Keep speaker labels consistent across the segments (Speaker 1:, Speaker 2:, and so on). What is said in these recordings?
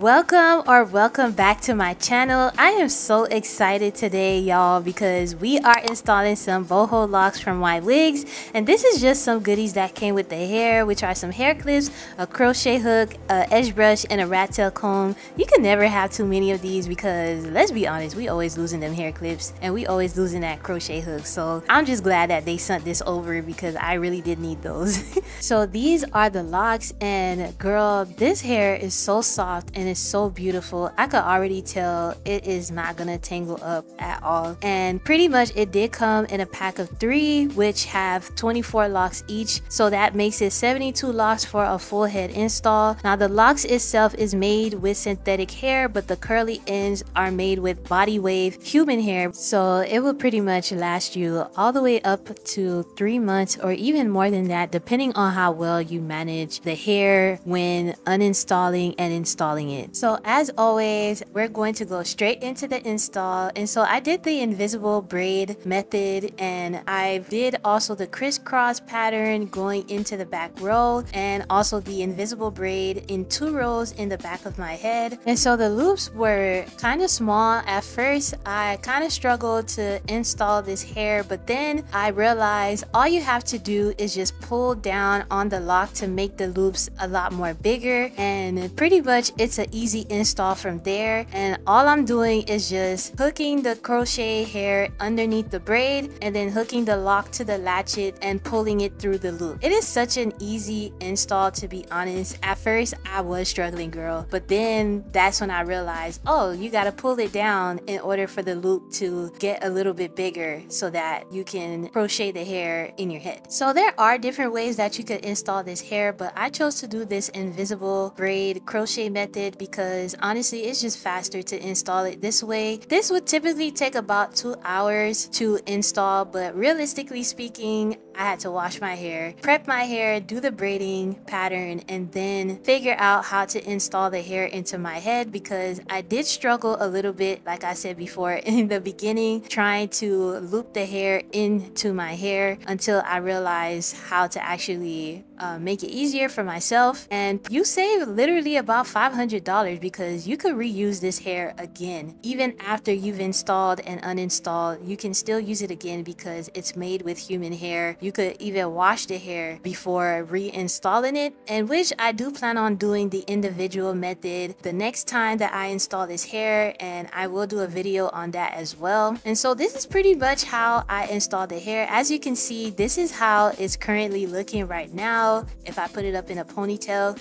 Speaker 1: Welcome back to my channel. I am so excited today, y'all, because we are installing some boho locks from Ywigs, and this is just some goodies that came with the hair, which are some hair clips, a crochet hook, a edge brush, and a rat tail comb. You can never have too many of these because, let's be honest, we always losing them hair clips and we always losing that crochet hook. So I'm just glad that they sent this over because I really did need those. So these are the locks, and girl, this hair is so soft and it's so beautiful. I could already tell it is not gonna tangle up at all, and pretty much it did come in a pack of 3, which have 24 locks each, so that makes it 72 locks for a full head install. Now the locks itself is made with synthetic hair, but the curly ends are made with body wave human hair, so it will pretty much last you all the way up to 3 months or even more than that, depending on how well you manage the hair when uninstalling and installing it. So as always, we're going to go straight into the install. And so I did the invisible braid method, and I did also the crisscross pattern going into the back row, and also the invisible braid in 2 rows in the back of my head. And so the loops were kind of small at first. I kind of struggled to install this hair, but then I realized all you have to do is just pull down on the lock to make the loops a lot more bigger, and pretty much it's an easy install from there. And all I'm doing is just hooking the crochet hair underneath the braid and then hooking the lock to the latchet and pulling it through the loop. It is such an easy install, to be honest. At first I was struggling, girl, but then that's when I realized, oh, you got to pull it down in order for the loop to get a little bit bigger so that you can crochet the hair in your head. So there are different ways that you could install this hair, but I chose to do this invisible braid crochet method because honestly it's just faster to install it this way. This would typically take about 2 hours to install, but realistically speaking, I had to wash my hair, prep my hair, do the braiding pattern, and then figure out how to install the hair into my head because I did struggle a little bit, like I said before, in the beginning, trying to loop the hair into my hair until I realized how to actually make it easier for myself. And you save literally about $500 because you could reuse this hair again. Even after you've installed and uninstalled, you can still use it again because it's made with human hair. You could even wash the hair before reinstalling it, and which I do plan on doing the individual method the next time that I install this hair, and I will do a video on that as well. And so this is pretty much how I installed the hair. As you can see, this is how it's currently looking right now if I put it up in a ponytail.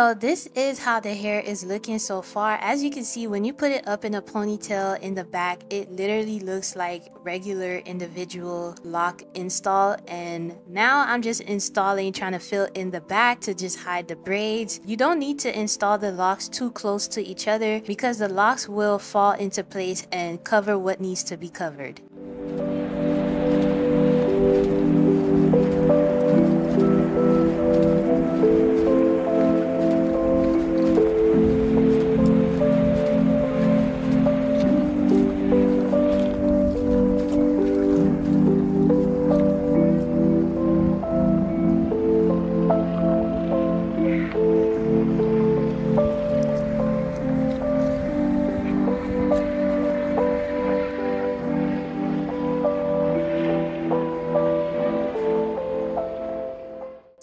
Speaker 1: So this is how the hair is looking so far. As you can see, when you put it up in a ponytail in the back, it literally looks like regular individual lock install. And now I'm just installing, trying to fill in the back to just hide the braids. You don't need to install the locks too close to each other because the locks will fall into place and cover what needs to be covered.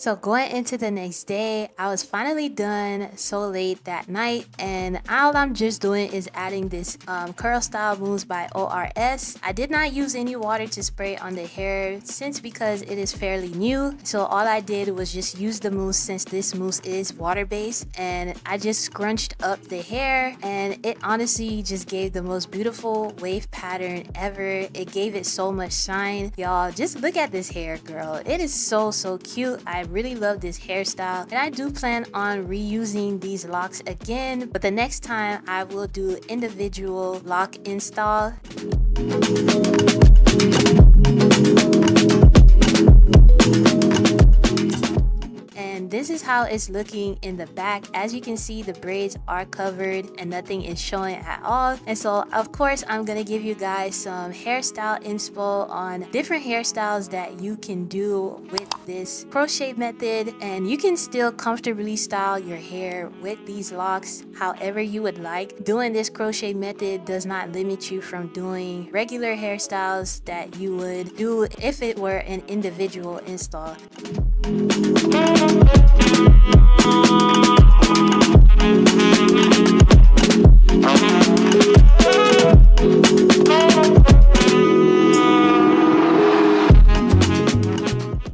Speaker 1: So going into the next day, I was finally done so late that night, and all I'm just doing is adding this curl style mousse by ORS. I did not use any water to spray on the hair because it is fairly new, so all I did was just use the mousse since this mousse is water based, and I just scrunched up the hair, and it honestly just gave the most beautiful wave pattern ever. It gave it so much shine. Y'all, just look at this hair, girl. It is so cute. I really love this hairstyle, and I do plan on reusing these locks again, but the next time I will do individual lock install. And this is how it's looking in the back. As you can see, the braids are covered and nothing is showing at all. And so of course I'm gonna give you guys some hairstyle inspo on different hairstyles that you can do with this crochet method, and you can still comfortably style your hair with these locks however you would like. Doing this crochet method does not limit you from doing regular hairstyles that you would do if it were an individual install.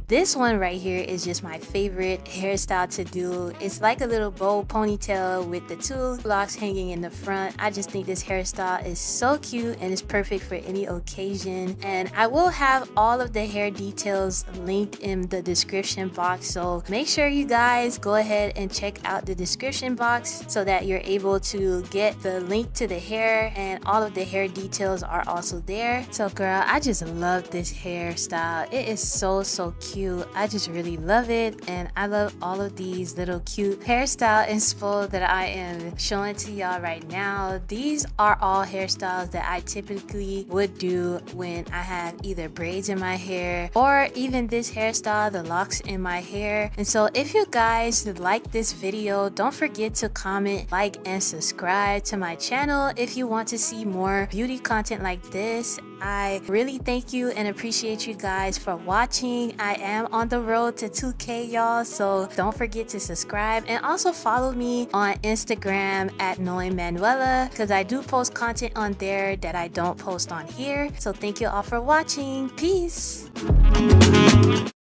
Speaker 1: This one right here is just my favorite hairstyle to do. It's like a little bow ponytail with the two locks hanging in the front. I just think this hairstyle is so cute and it's perfect for any occasion. And I will have all of the hair details linked in the description box, so make sure you guys go ahead and check out the description box so that you're able to get the link to the hair, and all of the hair details are also there. So girl, I just love this hairstyle. It is so cute. I just really love it, and I love all of these little cute hairstyle inspo that I am showing to y'all right now. These are all hairstyles that I typically would do when I have either braids in my hair or even this hairstyle, the locks in my hair. And so if you guys like this video, don't forget to comment, like, and subscribe to my channel if you want to see more beauty content like this. I really thank you and appreciate you guys for watching. I am on the road to 2K, y'all, so don't forget to subscribe, and also follow me on Instagram at knowingmanuela, because I do post content on there that I don't post on here. So thank you all for watching. Peace.